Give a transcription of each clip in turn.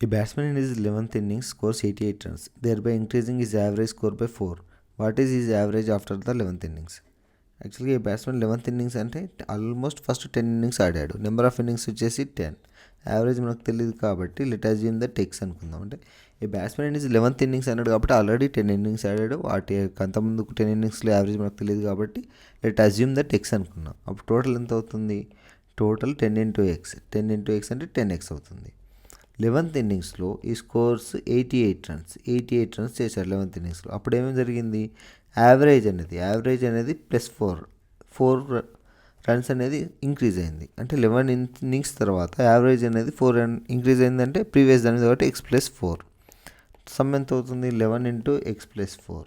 A batsman in his 11th innings scores 88 runs, thereby increasing his average score by 4. What is his average after the 11th innings? యాక్చువల్గా ఈ batsmen 11th innings అంటే almost first 10 innings ఆడాడు. Number of innings వచ్చేసి 10. Average మనకు తెలియదు కాబట్టి let assume the tax అనుకుందాం. అంటే ఈ బ్యాట్స్మెన్ ఇన్ 11th ఇన్నింగ్స్ అన్నాడు కాబట్టి ఆల్రెడీ 10 ఇన్నింగ్స్ ఆడాడు. వాటి అంతకుముందు 10 ఇన్నింగ్స్లో యావరేజ్ మనకు తెలియదు కాబట్టి లెట్ అజ్యూమ్ ద టెక్స్ అనుకున్నాం. అప్పుడు టోటల్ ఎంత అవుతుంది? Total 10 into X. 10 into X అంటే 10x అవుతుంది. 11th ఇన్నింగ్స్లో ఈ స్కోర్స్ 88 రన్స్ చేశాడు 11th ఇన్నింగ్స్లో. అప్పుడు ఏమేమి జరిగింది? యావరేజ్ అనేది +4 రన్స్ అనేది ఇంక్రీజ్ అయింది. అంటే 11 ఇన్నింగ్స్ తర్వాత యావరేజ్ అనేది 4 రన్ ఇంక్రీజ్ అయిందంటే ప్రీవియస్ దాని కాబట్టి x+4. సమ్ ఎంత అవుతుంది? 11 ఇంటూ x+4.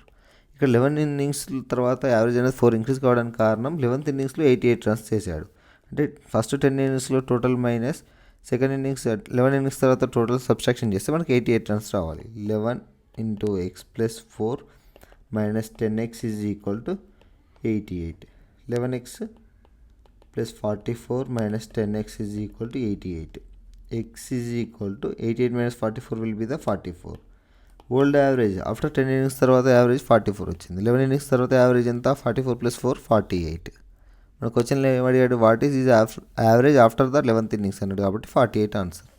ఇక్కడ 11 ఇన్నింగ్స్ తర్వాత యావరేజ్ అనేది 4 ఇంక్రీజ్ కావడానికి కారణం 11th ఇన్నింగ్స్లో 88 రన్స్ చేశాడు. అంటే ఫస్ట్ 10 ఇన్నింగ్స్లో total minus second innings 11 innings తర్వాత టోటల్ సబ్స్ట్రాక్షన్ చేస్తే మనకి 88 రన్స్ రావాలి. 11 into x+4 minus 10x is equal to 88. 11x plus 44 minus 10x is equal to 88. X is equal to 88 minus 44 will be the 44. Old average after 10 innings తర్వాత average 44 వచ్చింది. 11 innings తర్వాత average ఎంత? 44 + 4 48. మన క్వశ్చన్లో ఏమడిగాడు? What is average after the 11th innings అన్నాడు కాబట్టి 48 answer.